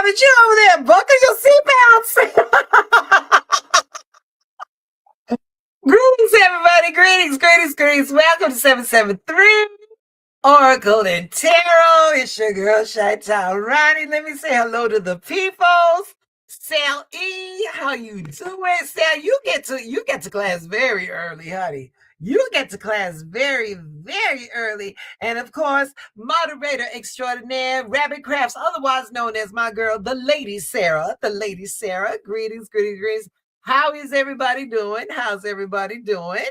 that you over there. Buckle your seatbelts. Greetings, everybody. Greetings. Welcome to 773 Oracle and Tarot. It's your girl, Shy-Town Ronnie. Let me say hello to the peoples. Sal E, how you doing? Sal, you get to class very early, honey. You get to class very, very early. And of course, moderator extraordinaire, Rabbit Crafts, otherwise known as my girl, the Lady Sarah. The Lady Sarah. Greetings. How is everybody doing? How's everybody doing?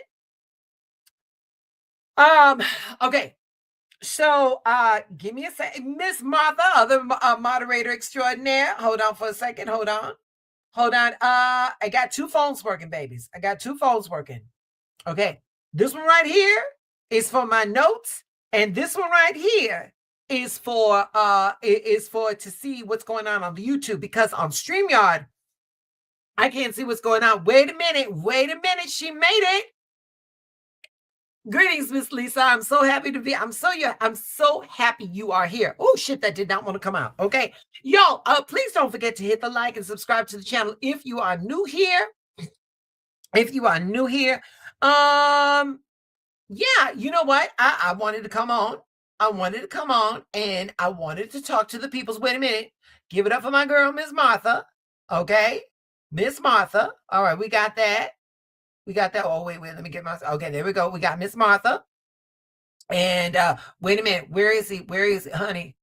Okay. So, give me a second. Miss Martha, other moderator extraordinaire. Hold on for a second. Hold on. I got two phones working, babies. I got two phones working. Okay. This one right here is for my notes, and this one right here is for to see what's going on the YouTube, because on StreamYard I can't see what's going on. Wait a minute. She made it. Greetings, Miss Lisa. I'm so happy to be. I'm so happy you are here. Oh shit, that did not want to come out. Okay, y'all. Please don't forget to hit the like and subscribe to the channel if you are new here. Yeah, you know what? I wanted to come on. And I wanted to talk to the peoples. Wait a minute. Give it up for my girl, Miss Martha. Okay, Miss Martha. All right, we got that. Oh, wait, let me get my, okay, there we go. We got Miss Martha. And wait a minute, where is he, honey?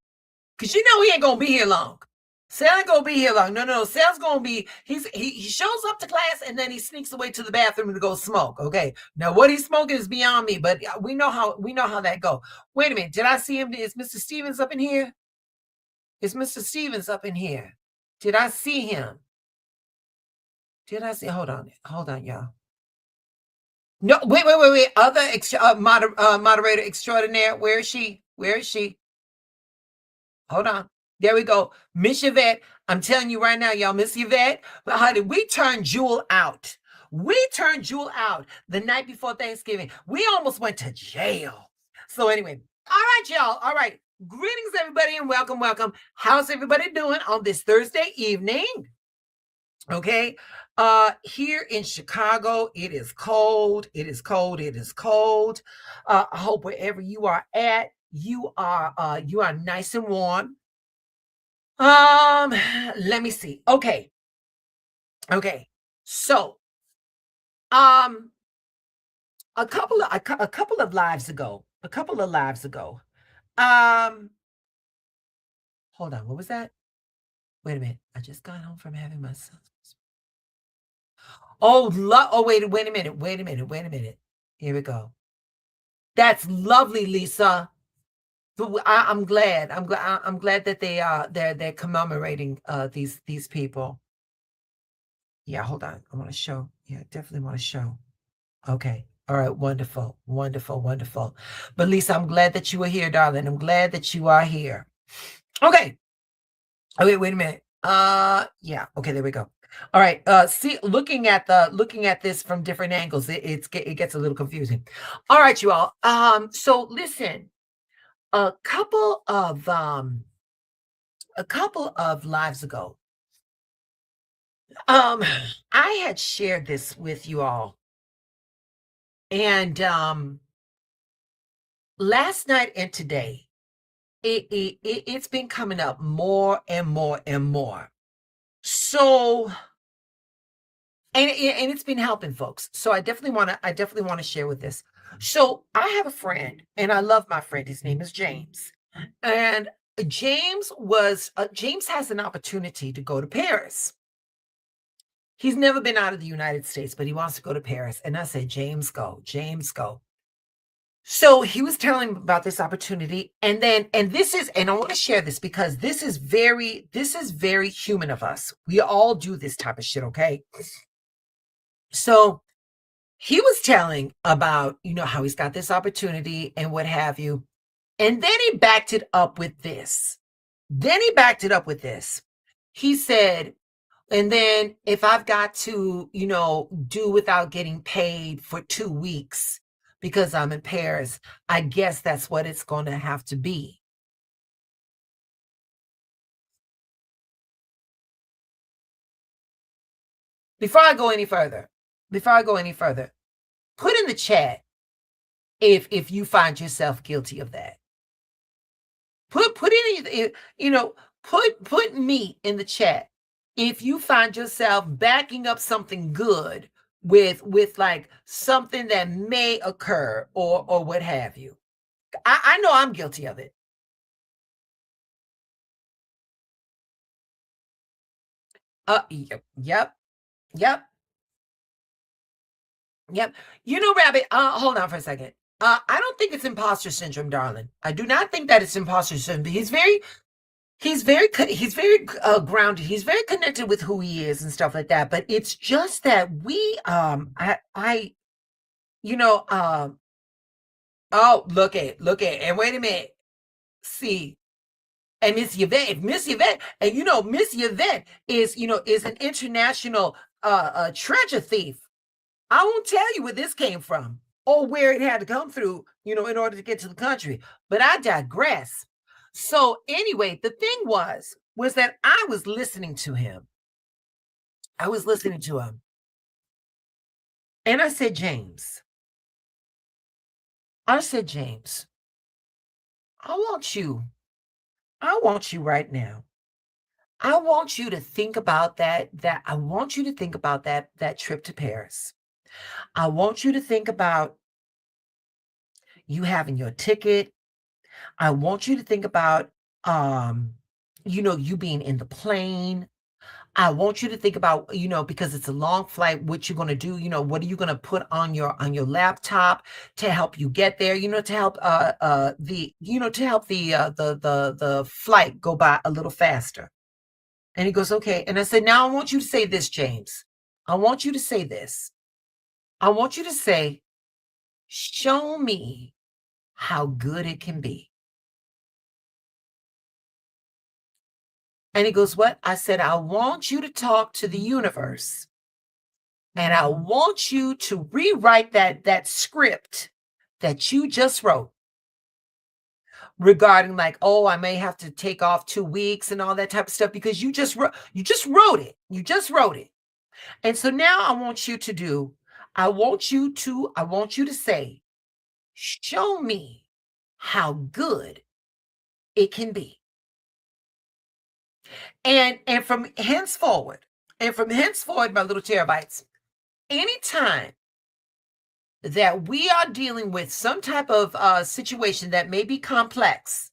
Because you know he ain't gonna be here long. Sal ain't gonna be here long. No, Sal's gonna be, he shows up to class and then he sneaks away to the bathroom to go smoke. Okay, now what he's smoking is beyond me, but we know how that go. Wait a minute, did I see him? Is Mr. Stevens up in here? Did I see him? Hold on, y'all. No, wait. Other moderator extraordinaire. Where is she? Hold on. There we go. Miss Yvette. I'm telling you right now, y'all, Miss Yvette. But honey, we turned Jewel out. The night before Thanksgiving. We almost went to jail. So anyway, all right, y'all. All right. Greetings, everybody, and welcome. How's everybody doing on this Thursday evening? Okay. Here in Chicago, it is cold. I hope wherever you are at, you are nice and warm. Let me see. Okay. So, a couple of lives ago, hold on, what was that? Wait a minute. I just got home from having my son. Oh, wait a minute. Here we go. That's lovely, Lisa. I'm glad that they're commemorating these people. Yeah, hold on. I want to show. Yeah, definitely want to show. Okay. All right. Wonderful. But Lisa, I'm glad that you are here, darling. I'm glad that you are here. Okay. Oh, wait a minute. Yeah. Okay. There we go. All right. See, looking at this from different angles, it gets a little confusing. All right, you all. So listen, a couple of lives ago, I had shared this with you all, and last night and today, it's been coming up more and more. So, and it's been helping folks. So I definitely want to share with this. So I have a friend, and I love my friend. His name is James, and James has an opportunity to go to Paris. He's never been out of the United States, but he wants to go to Paris. And I said, James, go. So he was telling me about this opportunity, and I want to share this because this is very human of us. We all do this type of shit, okay? So he was telling about, how he's got this opportunity and what have you. And then he backed it up with this. He said, and then if I've got to, do without getting paid for 2 weeks because I'm in Paris, I guess that's what it's going to have to be. before I go any further, before I go any further, put in the chat if you find yourself guilty of that. Put you know, put me in the chat if you find yourself backing up something good with like something that may occur or what have you. I know I'm guilty of it. Yep, yep, yep, yep. You know, Rabbit, hold on for a second. I don't think it's imposter syndrome, darling. I do not think that it's imposter syndrome. He's very grounded. He's very connected with who he is and stuff like that. But it's just that we you know oh, look at and wait a minute. See, and Miss Yvette, and Miss Yvette is an international treasure thief. I won't tell you where this came from or where it had to come through, in order to get to the country. But I digress. So anyway, the thing was that I was listening to him. I was listening to him. And I said, James, I want you, I want you right now. I want you to think about I want you to think about that trip to Paris. I want you to think about you having your ticket. I want you to think about you being in the plane. I want you to think about, because it's a long flight, what you're going to do, what are you going to put on your laptop to help you get there, to help the flight go by a little faster. And he goes, okay. And I said, now I want you to say this, James. I want you to say this. I want you to say, show me how good it can be. And he goes, what? I said, I want you to talk to the universe. And I want you to rewrite that script that you just wrote regarding like, oh, I may have to take off 2 weeks and all that type of stuff because you just wrote it. You just wrote it. And so now I want you to say, show me how good it can be. And from henceforward, my little terabytes, anytime that we are dealing with some type of situation that may be complex,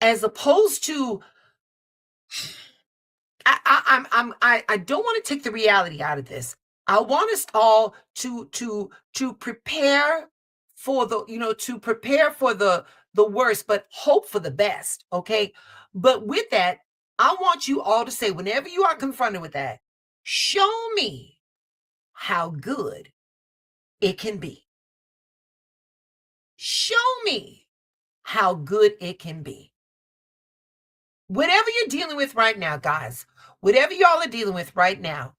as opposed to, I don't want to take the reality out of this. I want us all to prepare for the worst, but hope for the best. Okay, but with that, I want you all to say, whenever you are confronted with that, show me how good it can be. Show me how good it can be. Whatever you're dealing with right now, guys, whatever y'all are dealing with right now,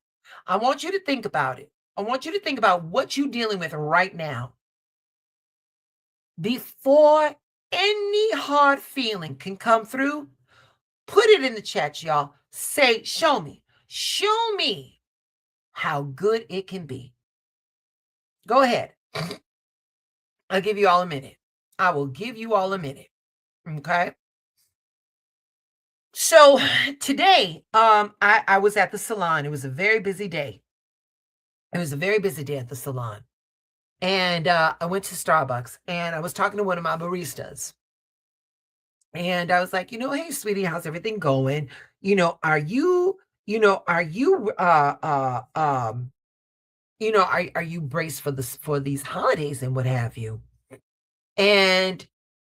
I want you to think about it. I want you to think about what you're dealing with right now. Before any hard feeling can come through, put it in the chat, y'all. Say, show me how good it can be. Go ahead. I'll give you all a minute. I will give you all a minute. Okay. So today, I was at the salon. It was a very busy day. It was a very busy day at the salon. And I went to Starbucks and I was talking to one of my baristas. And I was like, hey, sweetie, how's everything going? Are you, are you are you braced for these holidays and what have you? And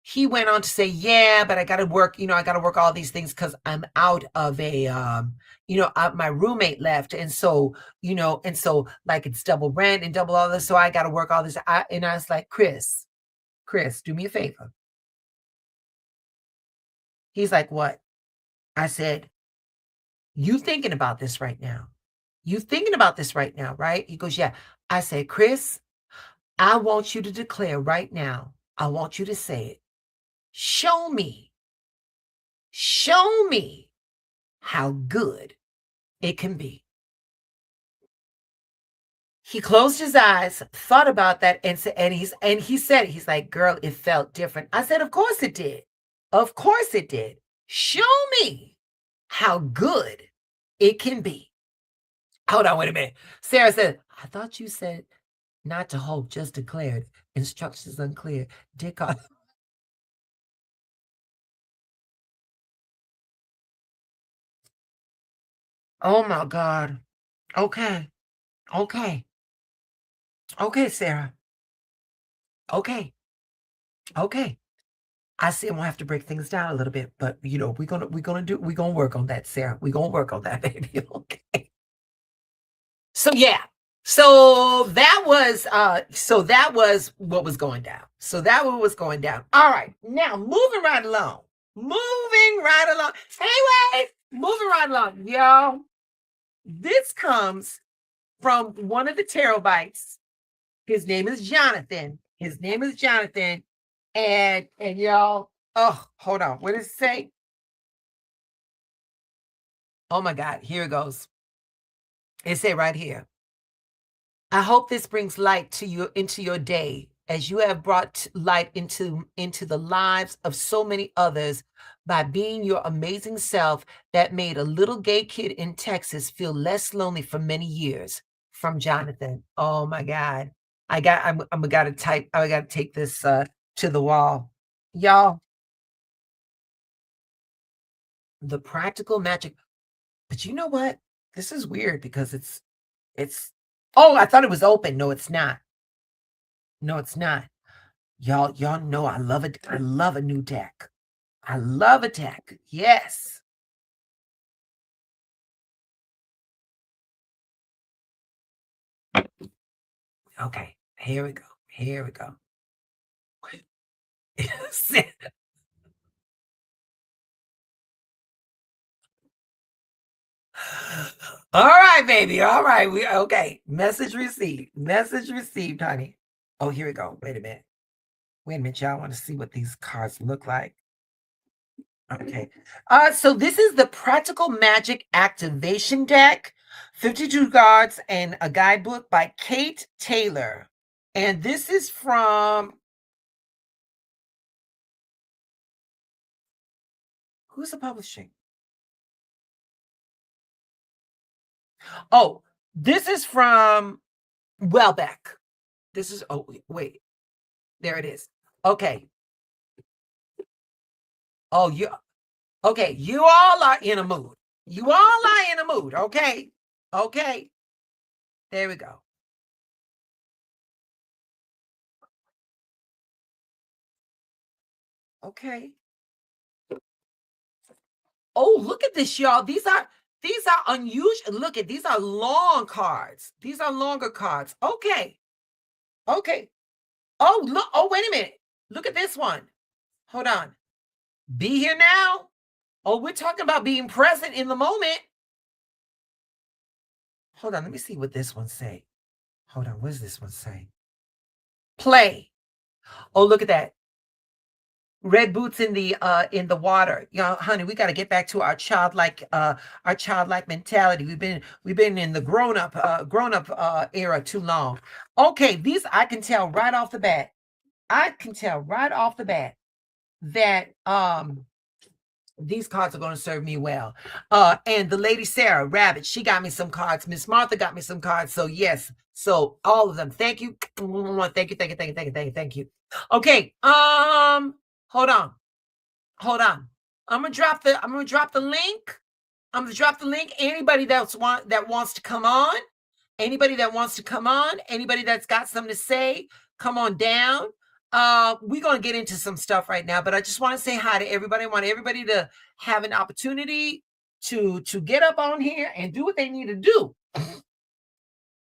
he went on to say, yeah, but I got to work, I got to work all these things because I'm out of my roommate left. And so, like it's double rent and double all this. So I got to work all this. And I was like, Chris, do me a favor. He's like, what? I said, you thinking about this right now? You thinking about this right now, right? He goes, yeah. I said, Chris, I want you to declare right now. I want you to say it. Show me how good it can be. He closed his eyes, thought about that, and he said, he's like, girl, it felt different. I said, of course it did. Of course it did. Show me how good it can be. Hold on, wait a minute. Sarah said, I thought you said not to hope, just declared. Instructions unclear. Dick on. Oh my God. Okay. Okay. Okay, Sarah. Okay. Okay. I see I'm gonna have to break things down a little bit, but we're gonna work on that, Sarah. We're gonna work on that, baby. Okay. So yeah. So that was what was going down. So that was going down. All right. Now moving right along. Moving right along. Anyway, moving right along, y'all. This comes from one of the tarot bites. His name is Jonathan. His name is Jonathan. And y'all, oh, hold on. What does it say? Oh my God, here it goes. It say right here. I hope this brings light to you into your day, as you have brought light into the lives of so many others by being your amazing self that made a little gay kid in Texas feel less lonely for many years. From Jonathan. Oh my God. I gotta take this to the wall. Y'all, the practical magic. But you know what? This is weird because it's oh, I thought it was open. No, it's not. No, it's not. Y'all know I love it. I love a new deck. I love a deck. Yes. Okay. Here we go. Here we go. All right, baby. All right. We okay. Message received. Message received, honey. Oh, here we go. Wait a minute. Wait a minute, y'all. I want to see what these cards look like. Okay. So this is the Practical Magic Activation Deck, 52 cards and a guidebook by Kate Taylor. And this is from who's the publishing? Oh, this is from Welbeck. This is oh wait. There it is. Okay. Oh, you okay, you all are in a mood. You all are in a mood, okay? Okay. There we go. Okay. Oh, look at this, y'all. These are unusual. Look at these are long cards. These are longer cards. Okay. Okay. Oh, look. Oh, wait a minute. Look at this one. Hold on. Be here now. Oh, we're talking about being present in the moment. Hold on. Let me see what this one say. Hold on. What does this one say? Play. Oh, look at that. Red boots in the water. You know, honey, we got to get back to our childlike mentality. We've been in the grown up era too long. Okay, these I can tell right off the bat. I can tell right off the bat that these cards are going to serve me well. And the lady Sarah Rabbit, she got me some cards. Miss Martha got me some cards. So yes, so all of them. Thank you. Thank you. Thank you. Thank you. Thank you. Thank you. Thank you. Okay. Hold on. Hold on. I'm gonna drop the link. I'm gonna drop the link. Anybody that wants to come on, anybody that's got something to say, come on down. We're gonna get into some stuff right now, but I just want to say hi to everybody. I want everybody to have an opportunity to get up on here and do what they need to do.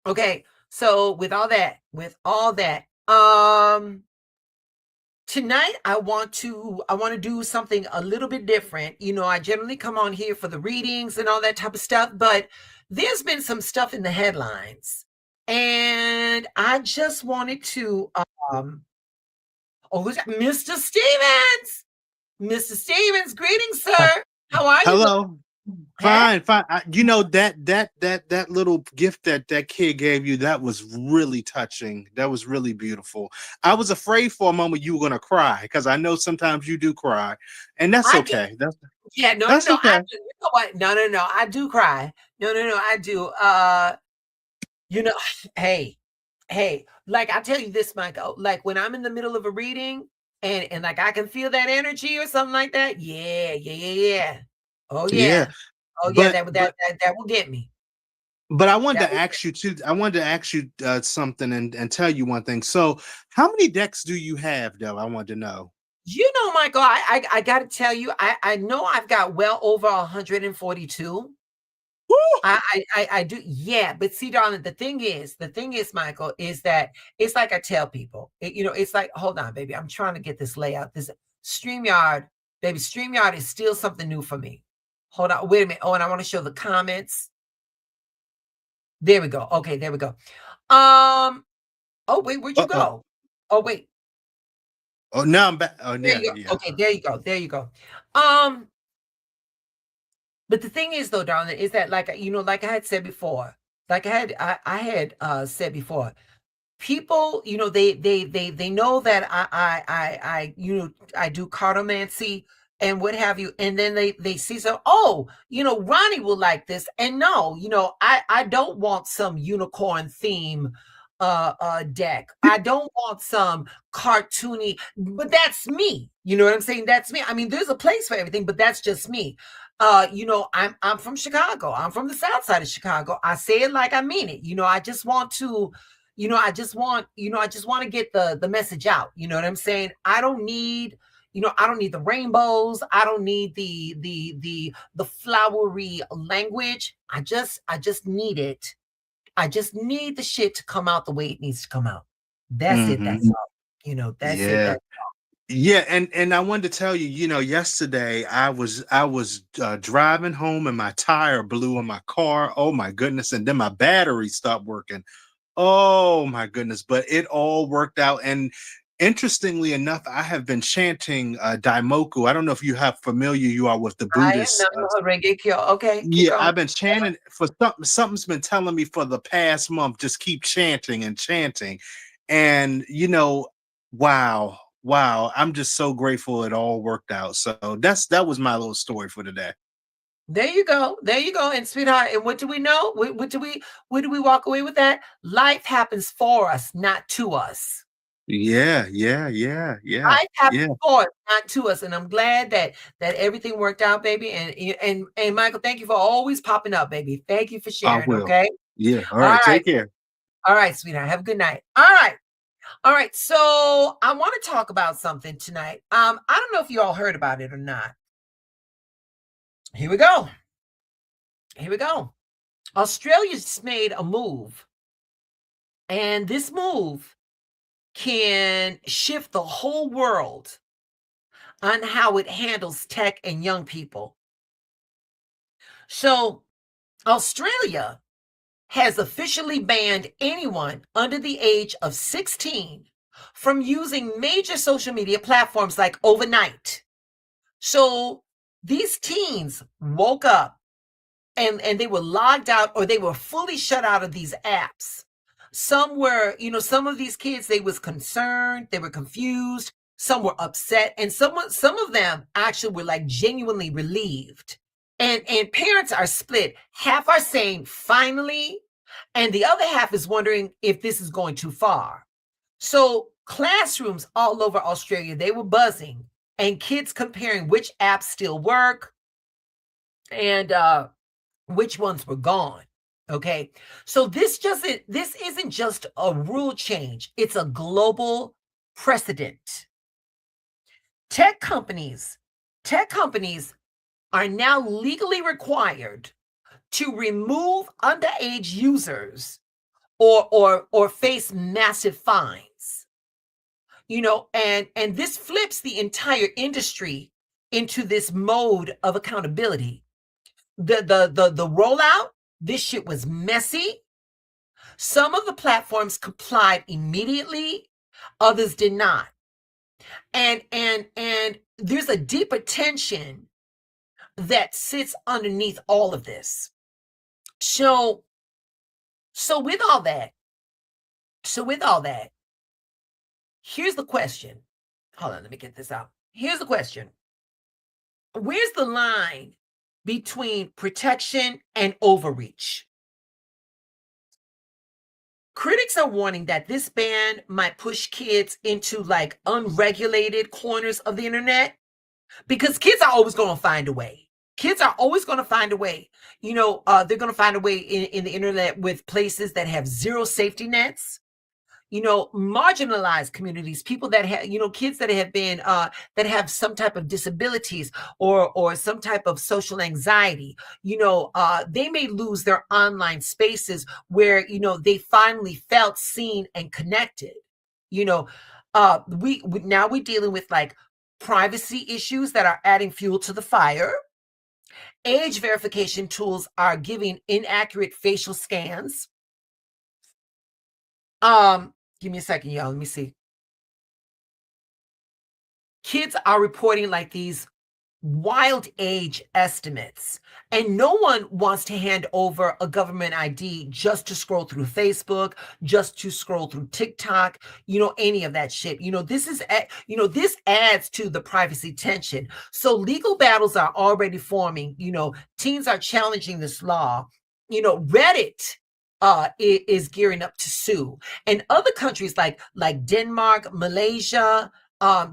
Okay, so with all that, tonight I want to do something a little bit different. You know, I generally come on here for the readings and all that type of stuff, but there's been some stuff in the headlines, and I just wanted to oh, who's that? Mr. Stevens. Mr. Stevens, greetings, sir. How are you? Hello. Huh? Fine, fine. You know that little gift that kid gave you, that was really touching. That was really beautiful. I was afraid for a moment you were gonna cry because I know sometimes you do cry, and that's I do. okay. Yeah, no, no, That's no. I okay. do. You know what? No, no, no. I do cry. No, no, no. I do. You know, hey, hey. Like I tell you this, Michael. Like when I'm in the middle of a reading and like I can feel that energy or something like that. Yeah, yeah, yeah, yeah. Oh Yeah, yeah. Oh yeah. but That will get me. I wanted That to will. ask you too. I wanted to ask you something and tell you one thing. So, how many decks do you have, though? I wanted to know. You know, Michael. I got to tell you. I know I've got well over 142. Woo! I do, yeah. But see, darling, the thing is, Michael, is that it's like I tell people, it's like, hold on, baby, I'm trying to get this layout. This StreamYard, baby, StreamYard is still something new for me. Hold on, wait a minute. Oh, and I want to show the comments. There we go. Okay, there we go. Oh wait, where'd you Uh-oh. go? Oh wait, Oh, now I'm back. Oh, there yeah, you go. yeah. Okay, there you go. There you go. Um, but the thing is, though, darling, is that like I had said before, I had said before, people, they know that I do cartomancy and what have you, and then they see, so, oh, Ronnie will like this, and no, I don't want some unicorn theme deck. I don't want some cartoony, but that's me. You know what I'm saying? That's me. I mean, there's a place for everything, but that's just me. I'm from Chicago. I'm from the south side of Chicago. I say it like I mean it. I just want to, I just want to get the message out. You know what I'm saying? I don't need the rainbows. I don't need the flowery language. I just need it. I just need the shit to come out the way it needs to come out. That's it. Hmm. That's all. That's it. Yeah. Yeah, and I wanted to tell you, yesterday I was driving home and my tire blew in my car. Oh my goodness! And then my battery stopped working. Oh my goodness! But it all worked out. And interestingly enough, I have been chanting Daimoku. I don't know if you are with the I am Buddhist. Namaha Renge Kyo. Okay, keep Yeah, going. I've been chanting for something's been telling me for the past month, just keep chanting and chanting. And wow, wow, I'm just so grateful it all worked out. So that was my little story for today. There you go. There you go. And sweetheart, and what do we know? What do we walk away with that? Life happens for us, not to us. Yeah, yeah, yeah, yeah, Life happens yeah. for us, not to us. And I'm glad that everything worked out, baby. And Michael, thank you for always popping up, baby. Thank you for I sharing. will. Okay. Yeah. All All right. right. Take care. All right, sweetheart. Have a good night. All right. All right. So I want to talk about something tonight. I don't know if you all heard about it or not. Here we go. Here we go. Australia's made a move, and this move can shift the whole world on how it handles tech and young people. So, Australia has officially banned anyone under the age of 16 from using major social media platforms like overnight. So, these teens woke up and they were logged out or they were fully shut out of these apps. Some were, some of these kids, they was concerned, they were confused, some were upset, and some of them actually were like genuinely relieved. And parents are split. Half are saying finally, and the other half is wondering if this is going too far. So classrooms all over Australia, they were buzzing, and kids comparing which apps still work and which ones were gone. Okay. So this isn't just a rule change, it's a global precedent. Tech companies, tech companies are now legally required to remove underage users or face massive fines. And this flips the entire industry into this mode of accountability. The rollout, this shit was messy. Some of the platforms complied immediately, others did not. And there's a deeper tension that sits underneath all of this. So, so with all that, so with all that, here's the question. Hold on, let me get this out. Here's the question. Where's the line between protection and overreach? Critics are warning that this ban might push kids into like unregulated corners of the internet because kids are always going to find a way. Kids are always going to find a way. They're going to find a way in the internet with places that have zero safety nets, marginalized communities, people that have, kids that have been, that have some type of disabilities or some type of social anxiety, they may lose their online spaces where, they finally felt seen and connected. Now we're dealing with like privacy issues that are adding fuel to the fire. Age verification tools are giving inaccurate facial scans. Give me a second, y'all. Let me see. Kids are reporting like these wild age estimates, and no one wants to hand over a government ID just to scroll through Facebook, just to scroll through TikTok, any of that shit. This adds to the privacy tension. So legal battles are already forming. Teens are challenging this law. Reddit is gearing up to sue, and other countries like Denmark, Malaysia,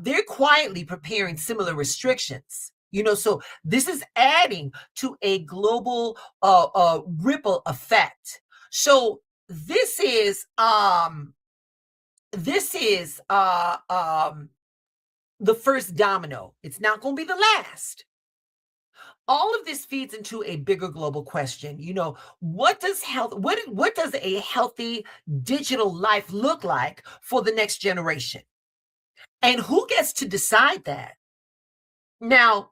they're quietly preparing similar restrictions. So this is adding to a global ripple effect. So this is the first domino. It's not going to be the last. All of this feeds into a bigger global question. What does a healthy digital life look like for the next generation? And who gets to decide that? Now,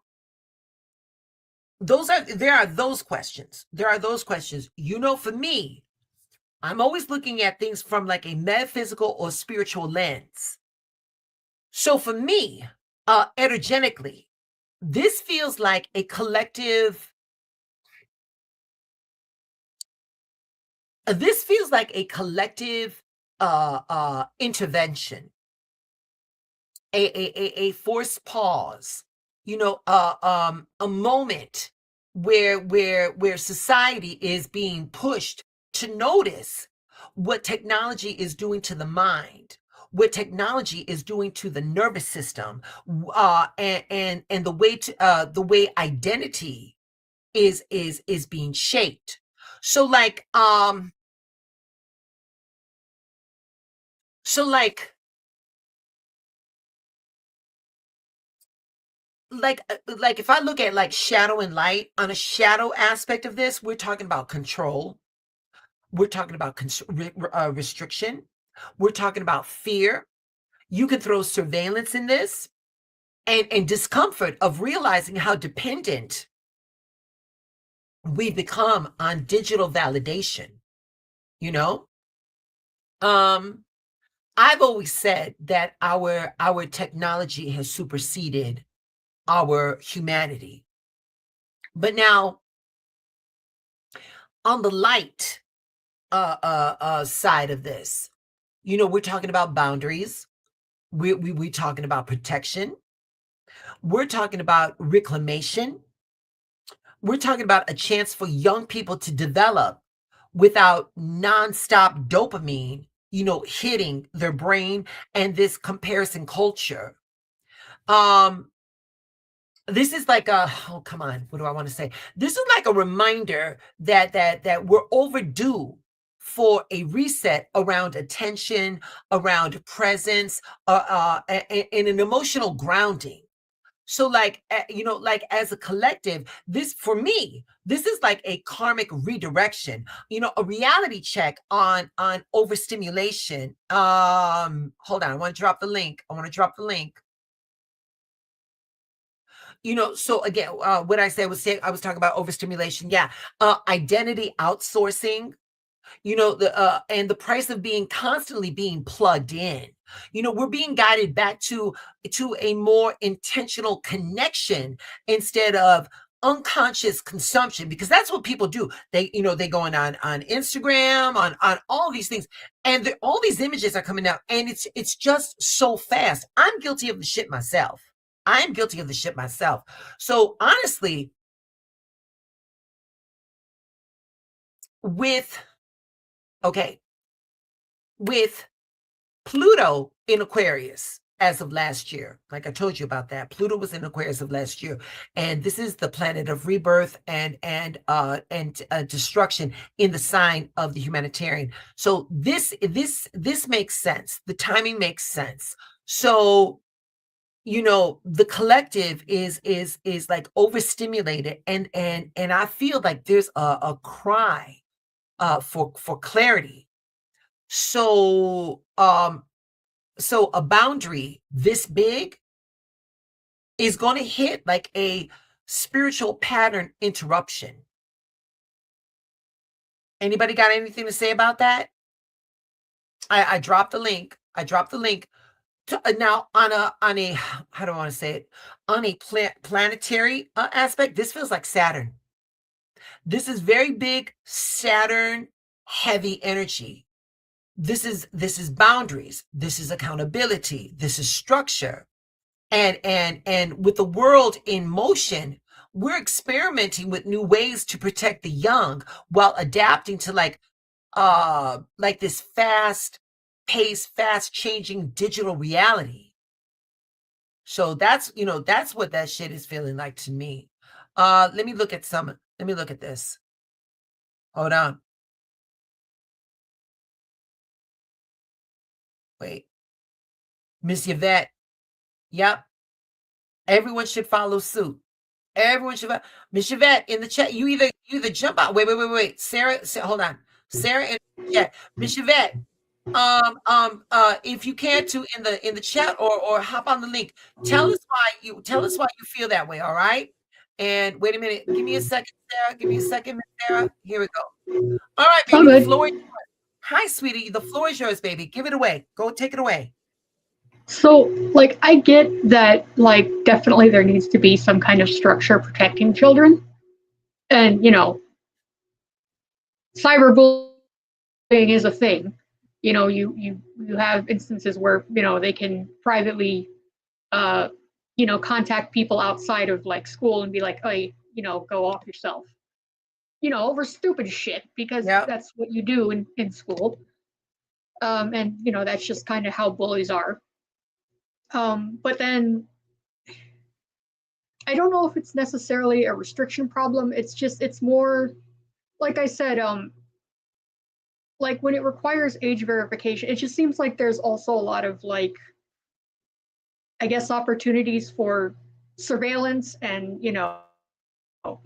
there are those questions. For me, I'm always looking at things from like a metaphysical or spiritual lens. So for me, energetically, this feels like a collective intervention, a forced pause, a moment where society is being pushed to notice what technology is doing to the mind, what technology is doing to the nervous system, and the way identity is being shaped. So like like if I look at like shadow and light, on a shadow aspect of this, we're talking about control, we're talking about restriction, we're talking about fear. You can throw surveillance in this, and discomfort of realizing how dependent we become on digital validation. I've always said that our technology has superseded our humanity. But now, on the light side of this, we're talking about boundaries. We're talking about protection. We're talking about reclamation. We're talking about a chance for young people to develop without nonstop dopamine, hitting their brain, and this comparison culture. This is like come on, what do I want to say? This is like a reminder that we're overdue for a reset around attention, around presence, and an emotional grounding. So like as a collective, for me, this is like a karmic redirection, a reality check on overstimulation. Hold on, I want to drop the link. So again, what I said was, I was talking about overstimulation. Yeah. Identity outsourcing, and the price of being constantly being plugged in. We're being guided back to a more intentional connection instead of unconscious consumption, because that's what people do. They, they going on Instagram, on all these things, and all these images are coming out, and it's just so fast. I'm guilty of the shit myself. So honestly, with Pluto in Aquarius as of last year, like I told you about that, Pluto was in Aquarius of last year, and this is the planet of rebirth and destruction in the sign of the humanitarian. So this makes sense. The timing makes sense. So the collective is like overstimulated, and I feel like there's a cry for clarity. So a boundary this big is going to hit like a spiritual pattern interruption. Anybody got anything to say about that? I dropped the link. To, now on a how do I want to say it, on a planetary aspect. This feels like Saturn. This is very big Saturn heavy energy. This is boundaries. This is accountability. This is structure. And with the world in motion, we're experimenting with new ways to protect the young while adapting to like this fast pace, fast changing digital reality. So that's what that shit is feeling like to me. Let me look at this. Hold on. Wait. Miss Yvette. Yep. Everyone should follow suit. Miss Yvette, in the chat, you either jump out. Wait. Sarah, hold on. Sarah in the chat. Miss Yvette, if you can to in the chat or hop on the link, tell us why you feel that way, all right? And wait a minute. Give me a second, Sarah. Miss Sarah. Here we go. All right, baby. The floor is yours. Hi, sweetie. The floor is yours, baby. Give it away. Go take it away. So, like, I get that, like, definitely there needs to be some kind of structure protecting children. And, cyberbullying is a thing. You have instances where, they can privately, contact people outside of, like, school and be like, hey, go off yourself. Over stupid shit, because that's what you do in school. And, that's just kind of how bullies are. But then I don't know if it's necessarily a restriction problem. It's more, like I said, like when it requires age verification, it just seems like there's also a lot of, like, I guess, opportunities for surveillance and,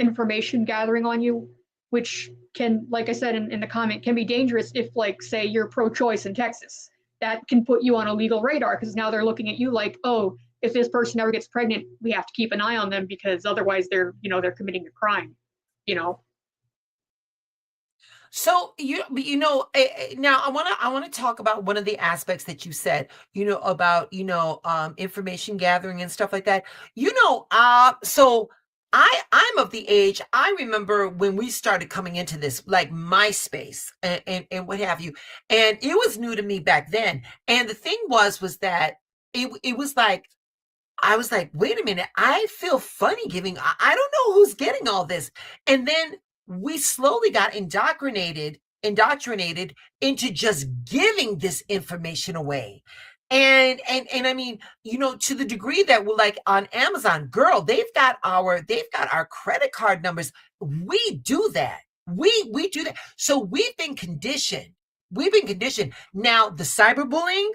information gathering on you, which can, like I said in the comment, can be dangerous if, like, say you're pro-choice in Texas. That can put you on a legal radar, because now they're looking at you like, oh, if this person ever gets pregnant, we have to keep an eye on them, because otherwise they're committing a crime, So now I want to talk about one of the aspects that you said, about information gathering and stuff like that. So I'm of the age, I remember when we started coming into this, like MySpace and what have you, and it was new to me back then. And the thing was that it was like, I was like, wait a minute, I feel funny I don't know who's getting all this. And then we slowly got indoctrinated into just giving this information away. And I mean, to the degree that we're like on Amazon, girl, they've got our credit card numbers. We do that. We do that. So we've been conditioned. Now the cyberbullying,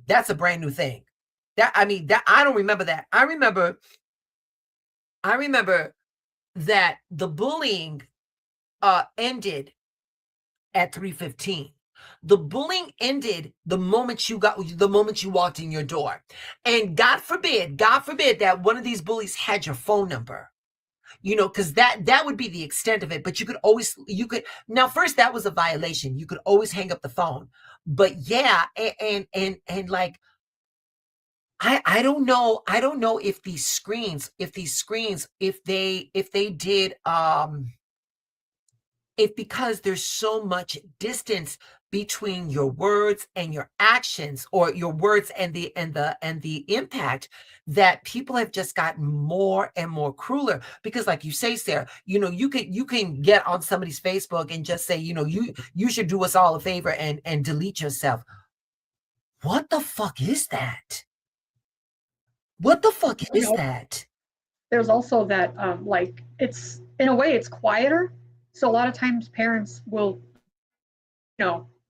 that's a brand new thing. That I don't remember that. I remember that the bullying ended at 3:15. The bullying ended the moment you walked in your door. And God forbid that one of these bullies had your phone number. Because that would be the extent of it. But you could now, first, that was a violation. You could always hang up the phone. But yeah, and like, I don't know. I don't know if these screens, if they did, if because there's so much distance between your words and your actions, or your words and the impact, that people have just gotten more and more crueler. Because like you say, Sarah, you can get on somebody's Facebook and just say, you should do us all a favor and delete yourself. What the fuck is that? What the fuck is that? There's also that like, it's in a way it's quieter, so a lot of times parents will,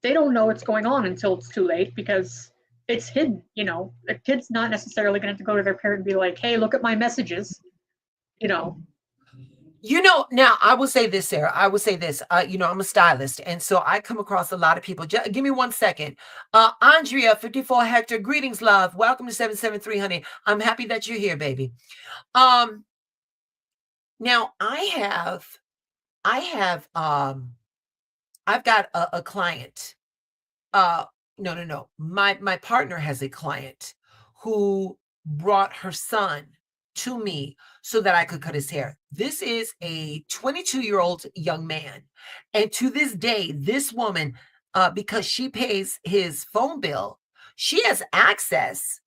they don't know what's going on until it's too late because it's hidden. The kid's not necessarily going to go to their parent and be like, hey, look at my messages. Now I will say this, Sarah. I will say this. I'm a stylist, and so I come across a lot of people. Give me 1 second. Andrea, 54 Hector, greetings, love. Welcome to 773, honey. I'm happy that you're here, baby. Now I've got a client. No. My partner has a client who brought her son to me so that I could cut his hair. This is a 22-year-old young man. And to this day, this woman, because she pays his phone bill, she has access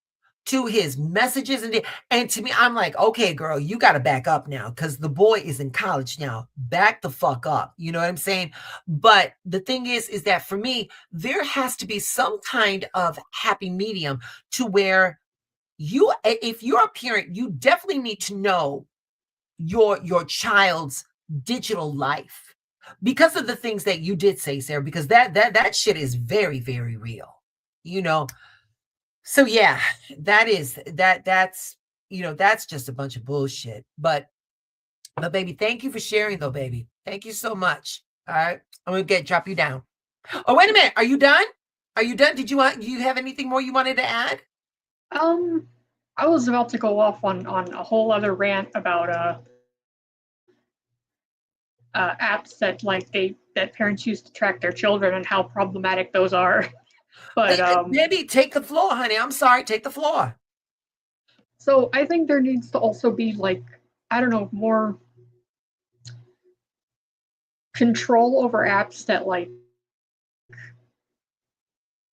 to his messages. And to me, I'm like, okay, girl, you got to back up now, because the boy is in college now. Back the fuck up. You know what I'm saying? But the thing is that for me, there has to be some kind of happy medium to where if you're a parent, you definitely need to know your child's digital life, because of the things that you did say, Sarah, because that shit is very, very real. So yeah, that's just a bunch of bullshit. But baby, thank you for sharing though, baby. Thank you so much. All right. I'm gonna drop you down. Oh, wait a minute. Are you done? Are you done? Do you have anything more you wanted to add? I was about to go off on a whole other rant about apps that parents use to track their children and how problematic those are. But Maybe take the floor, honey. I'm sorry, take the floor. So I think there needs to also be, like, I don't know, more control over apps that like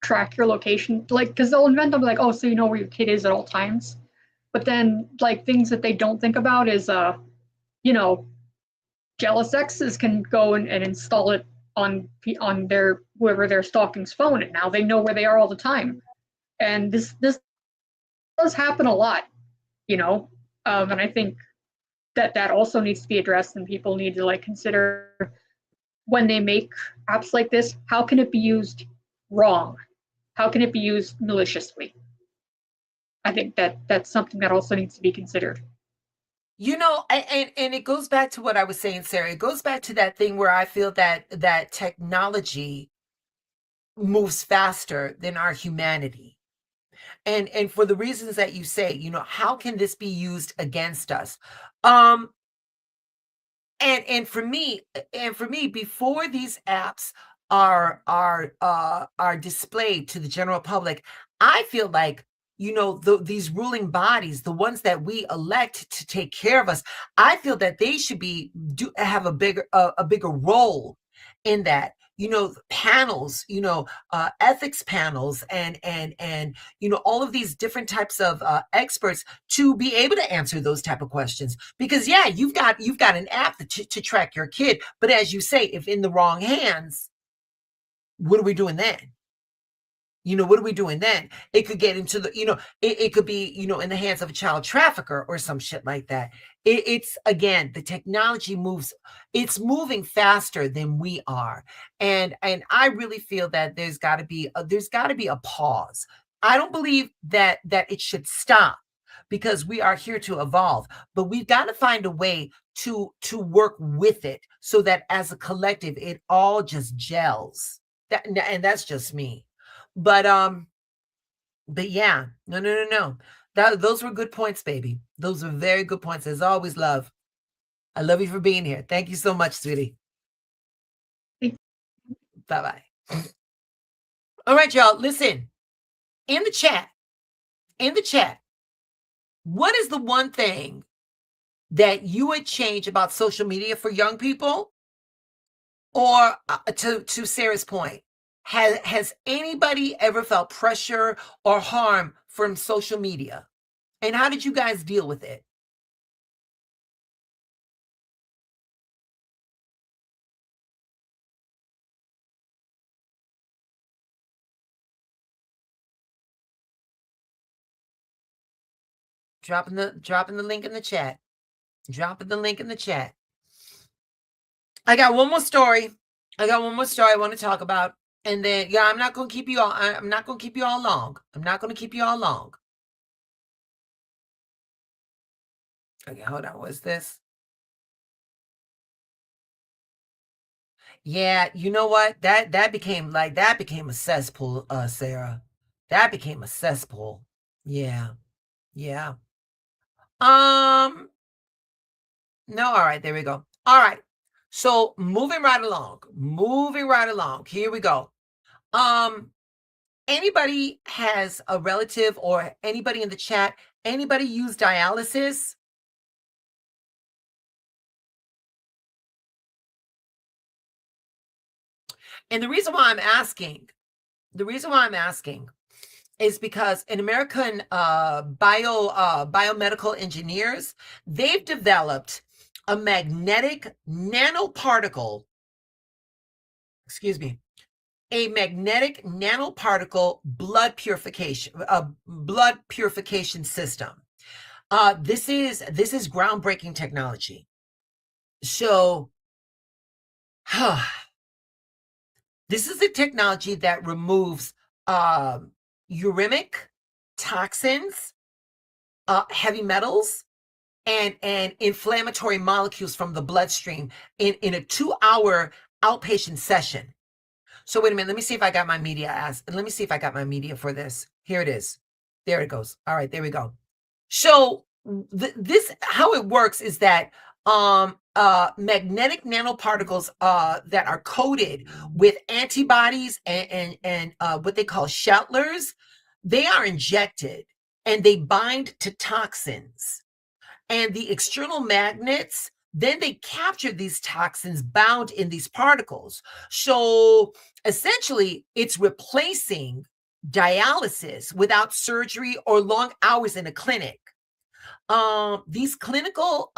track your location, like, because they'll invent them like, oh, so you know where your kid is at all times. But then, like, things that they don't think about is jealous exes can go and install it on their whoever they're stalking's phone, and now they know where they are all the time. And this does happen a lot, and I think that also needs to be addressed, and people need to, like, consider when they make apps like this, how can it be used wrong? How can it be used maliciously? I think that's something that also needs to be considered. And it goes back to what I was saying, Sarah. It goes back to that thing where I feel that technology moves faster than our humanity. And for the reasons that you say, how can this be used against us? And for me, before these apps are displayed to the general public, I feel like, these ruling bodies, the ones that we elect to take care of us, I feel that they should have a bigger role in that. Panels, ethics panels, and all of these different types of experts to be able to answer those type of questions. Because yeah, you've got an app to track your kid, but as you say, if in the wrong hands, what are we doing then? What are we doing then? It could get into it could be, in the hands of a child trafficker or some shit like that. It's, again, the technology it's moving faster than we are. And I really feel that there's got to be a pause. I don't believe that it should stop, because we are here to evolve, but we've got to find a way to work with it so that as a collective, it all just gels. And that's just me. But yeah, no. Those were good points, baby. Those are very good points. As always, love. I love you for being here. Thank you so much, sweetie. Bye-bye. All right, y'all. Listen, in the chat, what is the one thing that you would change about social media for young people? Or to Sarah's point, has anybody ever felt pressure or harm from social media? And how did you guys deal with it? Dropping the link in the chat. Dropping the link in the chat. I got one more story. I want to talk about. And then, yeah, I'm not going to keep you all. I'm not going to keep you all long. I'm not going to keep you all long. Okay, hold on. What's this? Yeah, you know what? That became a cesspool, Sarah. That became a cesspool. Yeah. Yeah. No, all right, there we go. All right. So moving right along. Here we go. Anybody has a relative or anybody in the chat, anybody use dialysis? And the reason why I'm asking is because in American biomedical engineers, they've developed a magnetic nanoparticle, blood purification system. This is groundbreaking technology. So this is a technology that removes uremic toxins, heavy metals, and inflammatory molecules from the bloodstream in a 2-hour outpatient session. So wait a minute. Let me see if I got my media for this. Here it is. There it goes. All right, there we go. So this how it works is that magnetic nanoparticles that are coated with antibodies and what they call sheltlers, they are injected and they bind to toxins. And the external magnets, then they capture these toxins bound in these particles. So essentially, it's replacing dialysis without surgery or long hours in a clinic. These clinical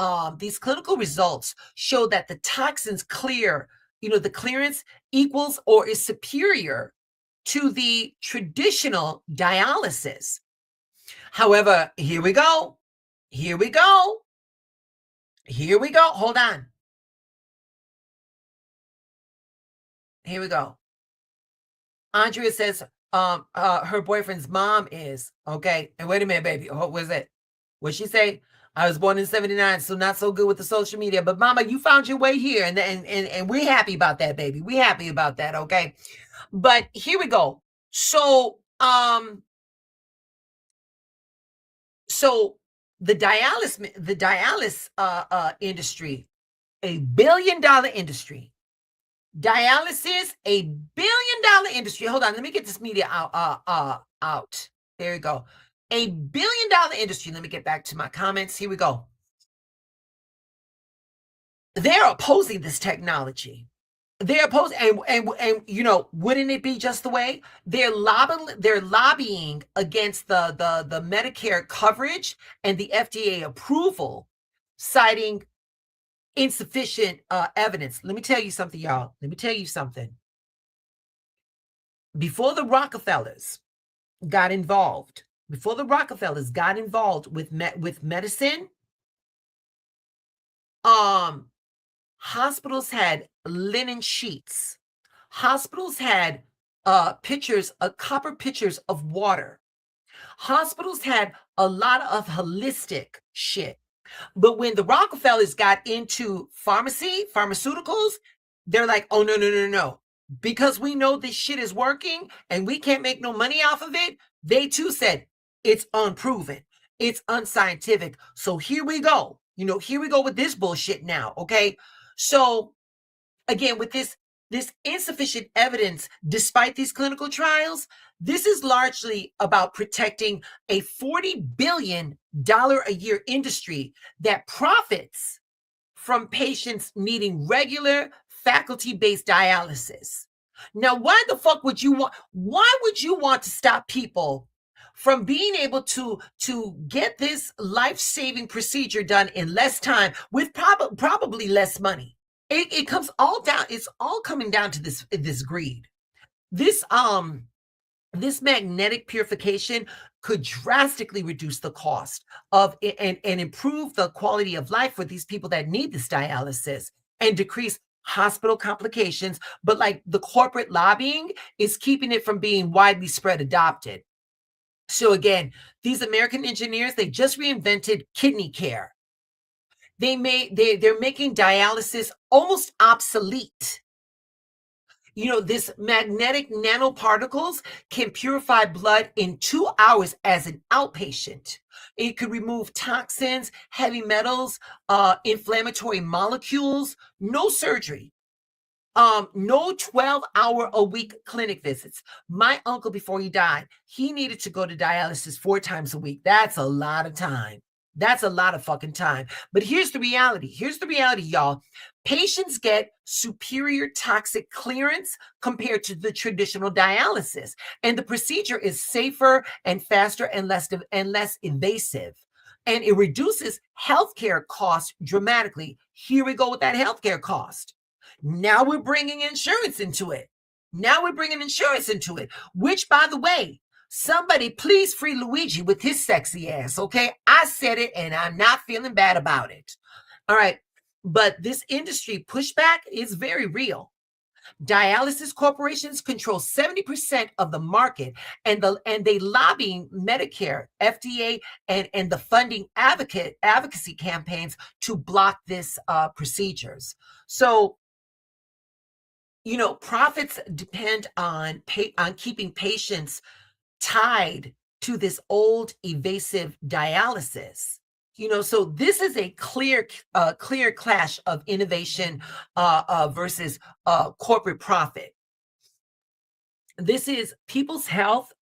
results show that the toxins clear, the clearance equals or is superior to the traditional dialysis. However, here we go. Hold on. Here we go. Andrea says her boyfriend's mom is okay. And wait a minute, baby. What was it? What'd she say? I was born in 79, so not so good with the social media. But mama, you found your way here, and we're happy about that, baby. We're happy about that, okay? But here we go. So the dialysis industry, a $1 billion industry. Dialysis, a $1 billion industry. Hold on, let me get this media out. There we go. A $1 billion industry. Let me get back to my comments. Here we go. They're opposing this technology. They're opposed, and wouldn't it be just the way they're lobbying against the Medicare coverage and the FDA approval, citing insufficient evidence. Let me tell you something, y'all. Before the Rockefellers got involved with medicine, hospitals had linen sheets. Hospitals had copper pitchers of water. Hospitals had a lot of holistic shit. But when the Rockefellers got into pharmaceuticals, they're like, oh, no. Because we know this shit is working and we can't make no money off of it, they too said, it's unproven. It's unscientific. So here we go. Here we go with this bullshit now, okay? So again, with this this insufficient evidence, despite these clinical trials, this is largely about protecting a $40 billion a year industry that profits from patients needing regular faculty-based dialysis. Now, why the fuck would you want to stop people from being able to get this life-saving procedure done in less time with probably less money? It comes all down, it's all coming down to this greed. This magnetic purification could drastically reduce the cost of and improve the quality of life for these people that need this dialysis and decrease hospital complications. But like, the corporate lobbying is keeping it from being widely spread adopted. So again, these American engineers, they just reinvented kidney care. They're making dialysis almost obsolete. You know, this magnetic nanoparticles can purify blood in 2 hours as an outpatient. It could remove toxins, heavy metals, inflammatory molecules, no surgery. No 12-hour-a-week clinic visits. My uncle, before he died, he needed to go to dialysis 4 times a week. That's a lot of time. That's a lot of fucking time. But here's the reality. Here's the reality, y'all. Patients get superior toxic clearance compared to the traditional dialysis. And the procedure is safer and faster and less invasive. And it reduces healthcare costs dramatically. Here we go with that healthcare cost. Now we're bringing insurance into it. Which, by the way, somebody please free Luigi with his sexy ass, okay? I said it and I'm not feeling bad about it. All right, but this industry pushback is very real. Dialysis corporations control 70% of the market, and they lobbying Medicare, FDA, and the funding advocacy campaigns to block this procedures. So, you know, profits depend on keeping patients tied to this old evasive dialysis. You know, so this is a clear clash of innovation versus corporate profit. This is people's health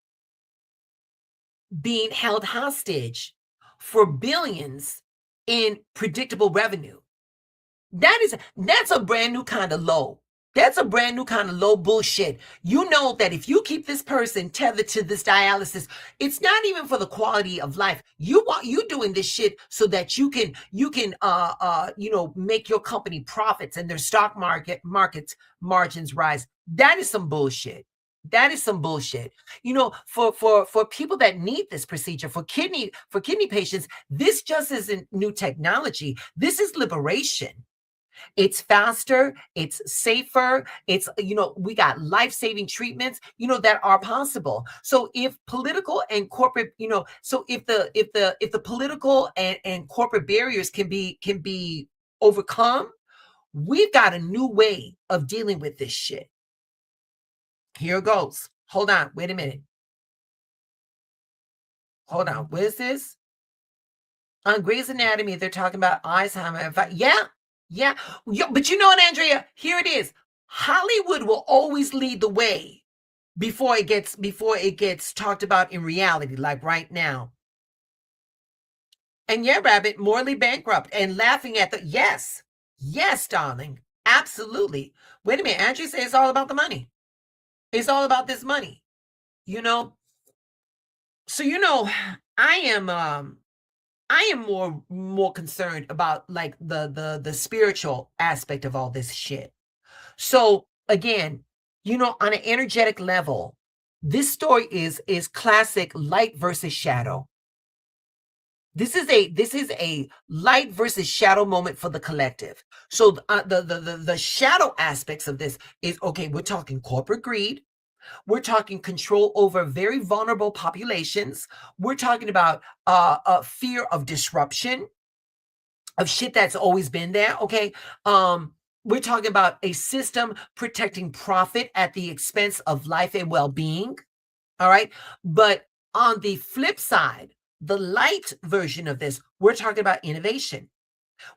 being held hostage for billions in predictable revenue. That's a brand new kind of low. That's a brand new kind of low bullshit. You know that if you keep this person tethered to this dialysis, it's not even for the quality of life. You doing this shit so that you can make your company profits and their stock markets margins rise. That is some bullshit. You know, for people that need this procedure, for kidney patients, this just isn't new technology. This is liberation. It's faster, it's safer, it's, you know, we got life-saving treatments, you know, that are possible. So if political and corporate, you know, so if the political and corporate barriers can be overcome, we've got a new way of dealing with this shit. Here it goes. Hold on, wait a minute. Hold on, what is this? On Grey's Anatomy, they're talking about Alzheimer's. Yeah, but you know what, Andrea? Here it is. Hollywood will always lead the way before it gets talked about in reality, like right now. And yeah, Rabbit, morally bankrupt and laughing at the yes, darling, absolutely. Wait a minute, Andrea says it's all about the money. It's all about this money, you know. So you know, I am more concerned about like the spiritual aspect of all this shit. So again, you know, on an energetic level, this story is classic light versus shadow. This is a light versus shadow moment for the collective. So the shadow aspects of this is, okay, we're talking corporate greed. We're talking control over very vulnerable populations. We're talking about a fear of disruption, of shit that's always been there. Okay. We're talking about a system protecting profit at the expense of life and well-being. All right. But on the flip side, the light version of this, we're talking about innovation.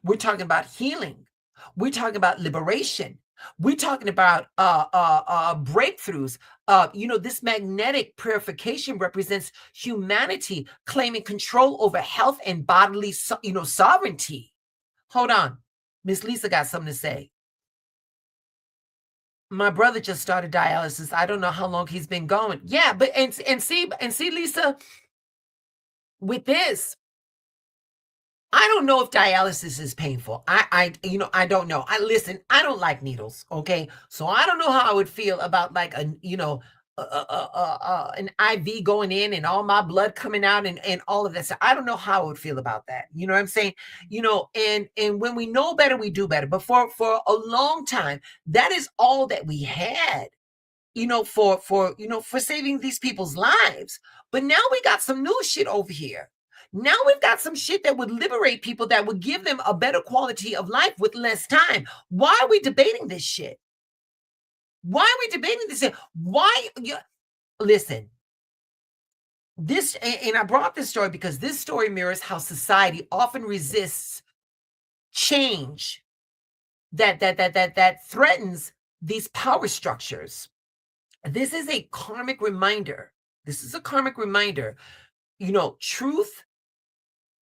We're talking about healing. We're talking about liberation. We're talking about breakthroughs. This magnetic purification represents humanity claiming control over health and bodily, sovereignty. Hold on. Miss Lisa got something to say. My brother just started dialysis. I don't know how long he's been going. Yeah, but and see, Lisa, with this, I don't know if dialysis is painful. I don't know. I don't like needles. Okay, so I don't know how I would feel about like an IV going in and all my blood coming out and all of this. I don't know how I would feel about that. You know what I'm saying? And when we know better, we do better. But for a long time, that is all that we had. For saving these people's lives. But now we got some new shit over here. Now we've got some shit that would liberate people, that would give them a better quality of life with less time. Why are we debating this shit? Why are we debating this shit? Listen, this, and I brought this story because this story mirrors how society often resists change that threatens these power structures. This is a karmic reminder. Truth,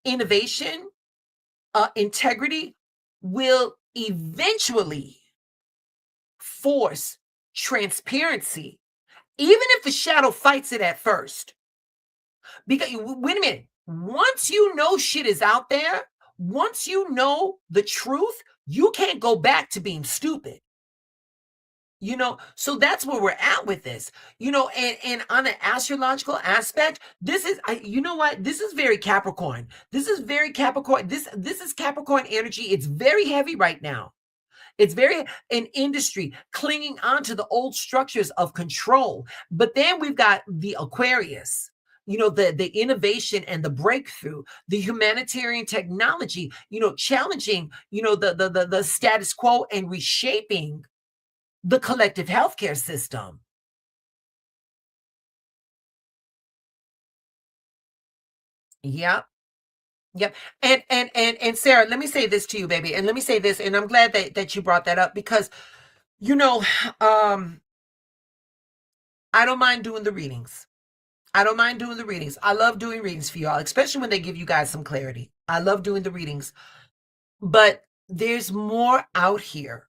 innovation, integrity will eventually force transparency, even if the shadow fights it at first. Because, wait a minute, once you know shit is out there, once you know the truth, you can't go back to being stupid. So that's where we're at with this, and on an astrological aspect, this is, this is very Capricorn. This is very Capricorn. This is Capricorn energy. It's very heavy right now. It's very an industry clinging on to the old structures of control. But then we've got the Aquarius, the innovation and the breakthrough, the humanitarian technology, challenging, the status quo and reshaping the collective healthcare system. Yep. And Sarah, let me say this to you, baby. And let me say this, and I'm glad that you brought that up, because I don't mind doing the readings. I love doing readings for y'all, especially when they give you guys some clarity. I love doing the readings. But there's more out here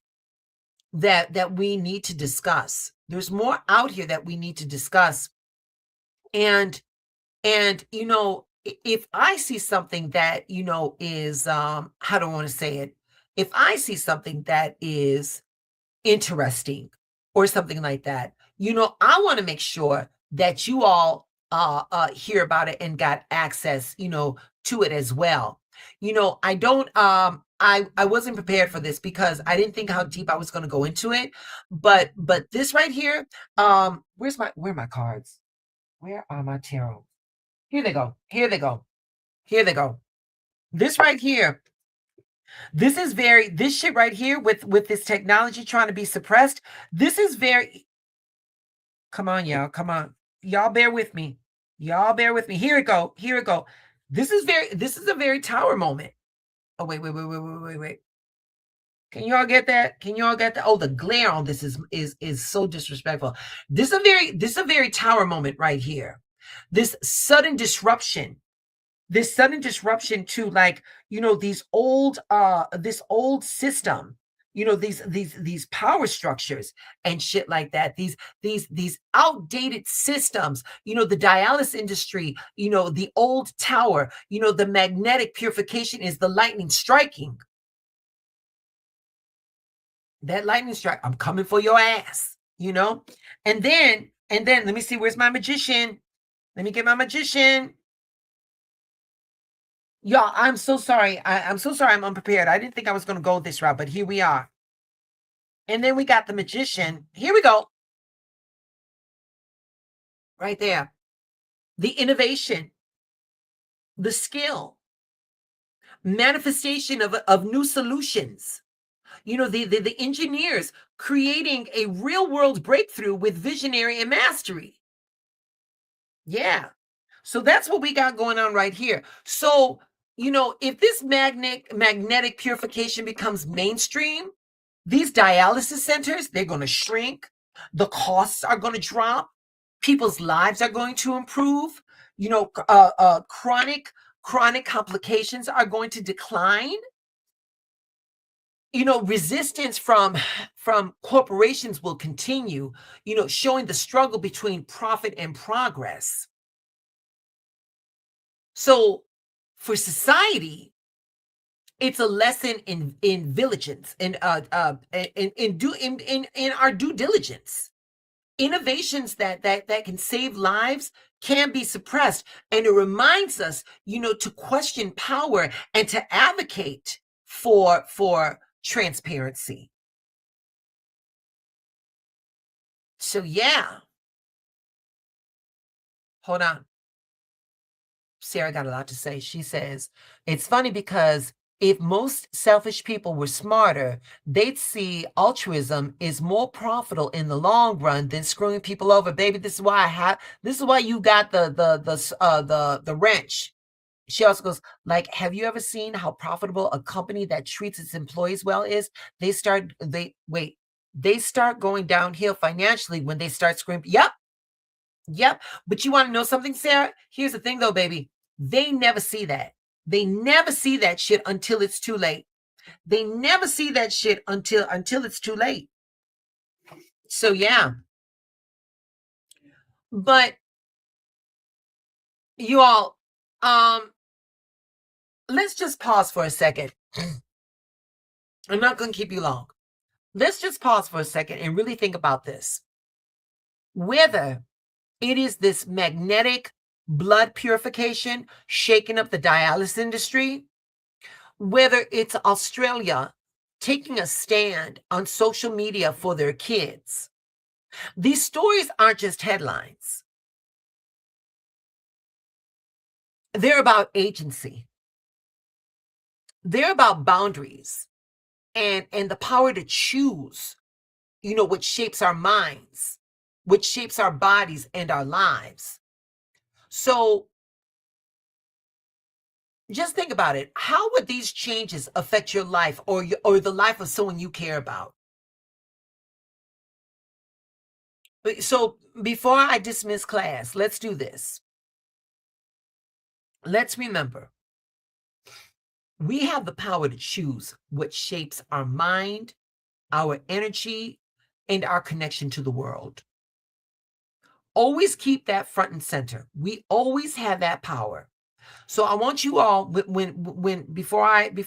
that we need to discuss. There's more out here that we need to discuss. And if I see something that, is, how do I want to say it? If I see something that is interesting or something like that, I want to make sure that you all hear about it and got access, to it as well. I don't, I wasn't prepared for this because I didn't think how deep I was going to go into it. But this right here, where are my cards? Where are my tarot? Here they go. This right here. This shit right here with this technology trying to be suppressed. This is very, come on, y'all. Come on. Y'all bear with me. Here it go. This is a very tower moment. Oh, wait. Can you all get that? Oh, the glare on this is so disrespectful. This is a very tower moment right here. This sudden disruption to, like, this old system, these power structures and shit like that, these outdated systems, the dialysis industry, the old tower, the magnetic purification is the lightning striking. That lightning strike, I'm coming for your ass, and then let me see, where's my magician? Let me get my magician. Y'all, I'm so sorry. I'm so sorry I'm unprepared. I didn't think I was going to go this route, but here we are. And then we got the magician. Here we go. Right there. The innovation, the skill, manifestation of new solutions. The engineers creating a real world breakthrough with visionary and mastery. Yeah. So that's what we got going on right here. So, if this magnetic purification becomes mainstream, These dialysis centers, they're going to shrink. The costs are going to drop. People's lives are going to improve. You know, chronic complications are going to decline. You know, resistance from corporations will continue, you know, showing the struggle between profit and progress. So for society, it's a lesson in vigilance and in our due diligence. Innovations that can save lives can be suppressed, and it reminds us, you know, to question power and to advocate for transparency. So yeah, hold on. Sarah got a lot to say. She says, it's funny because if most selfish people were smarter, they'd see altruism is more profitable in the long run than screwing people over. Baby, this is why you got the wrench. She also goes, like, have you ever seen how profitable a company that treats its employees well is? They start going downhill financially when they start screwing. Yep. But you want to know something, Sarah? Here's the thing though, baby. They never see that. They never see that shit until it's too late. They never see that shit until it's too late. So yeah. But you all, let's just pause for a second. I'm not going to keep you long. Let's just pause for a second and really think about this. Whether it is this magnetic blood purification shaking up the dialysis industry, whether it's Australia taking a stand on social media for their kids, these stories aren't just headlines. They're about agency. They're about boundaries and the power to choose, you know, what shapes our minds, which shapes our bodies and our lives. So just think about it. How would these changes affect your life or the life of someone you care about? So before I dismiss class, let's do this. Let's remember, we have the power to choose what shapes our mind, our energy, and our connection to the world. Always keep that front and center. We always have that power. So I want you all, before I end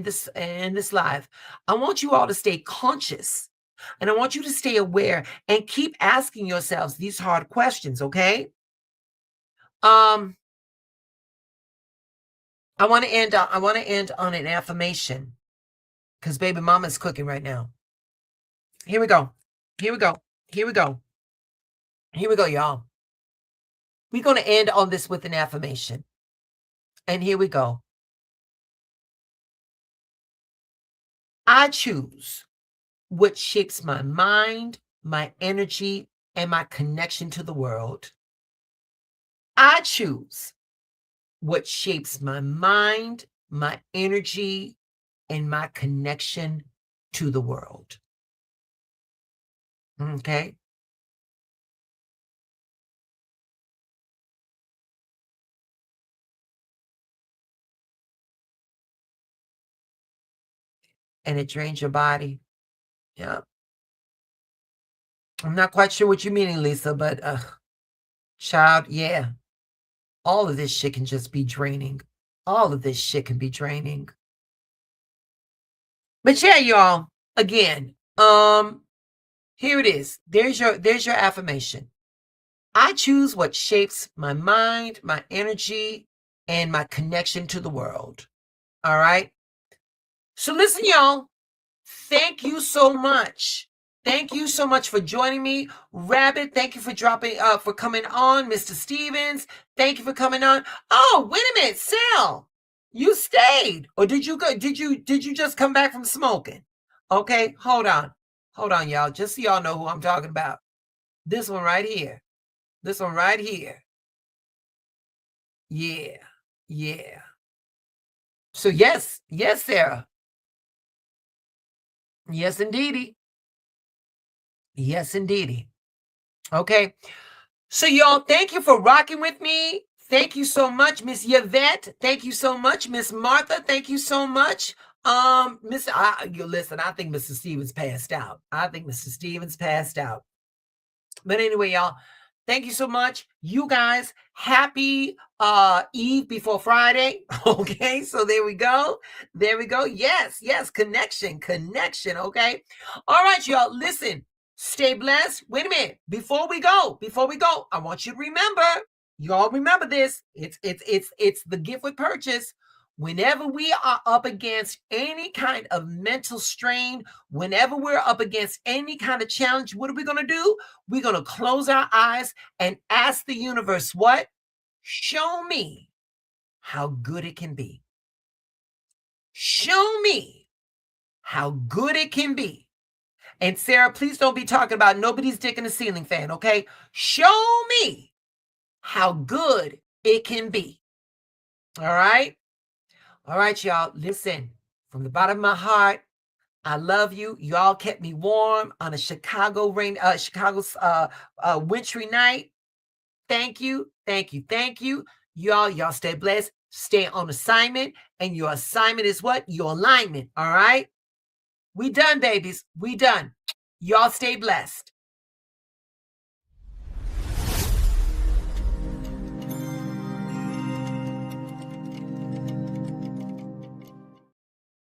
this live, I want you all to stay conscious, and I want you to stay aware and keep asking yourselves these hard questions. Okay. I want to end on an affirmation because baby mama is cooking right now. Here we go, y'all. We're going to end on this with an affirmation. And here we go. I choose what shapes my mind, my energy, and my connection to the world. I choose what shapes my mind, my energy, and my connection to the world. Okay? And it drains your body. Yeah. I'm not quite sure what you're meaning, Lisa, but child, yeah. All of this shit can just be draining. All of this shit can be draining. But yeah, y'all, again, here it is. There's your affirmation. I choose what shapes my mind, my energy, and my connection to the world. All right. So listen, y'all, thank you so much. Thank you so much for joining me. Rabbit, thank you for for coming on. Mr. Stevens, thank you for coming on. Oh, wait a minute, Sal, you stayed. Or did you go? Did you just come back from smoking? Okay, hold on, y'all. Just so y'all know who I'm talking about. This one right here. Yeah. So yes, Sarah. Yes, indeedy. Yes, indeedy. Okay. So, y'all, thank you for rocking with me. Thank you so much, Miss Yvette. Thank you so much, Miss Martha. Thank you so much. You listen, I think Mr. Stevens passed out. I think Mr. Stevens passed out. But anyway, y'all, thank you so much. You guys, happy Eve before Friday. Okay, so there we go. There we go. Yes, yes, connection. Okay. All right, y'all. Listen, stay blessed. Wait a minute. Before we go, I want you to remember. You all remember this. It's the gift with purchase. Whenever we are up against any kind of mental strain, whenever we're up against any kind of challenge, what are we going to do? We're going to close our eyes and ask the universe, what? Show me how good it can be. Show me how good it can be. And Sarah, please don't be talking about nobody's dick in the ceiling fan, okay? Show me how good it can be. All right? All right, y'all. Listen, from the bottom of my heart, I love you. Y'all kept me warm on a Chicago wintry night. Thank you. Y'all stay blessed. Stay on assignment. And your assignment is what? Your alignment. All right? We done, babies. We done. Y'all stay blessed.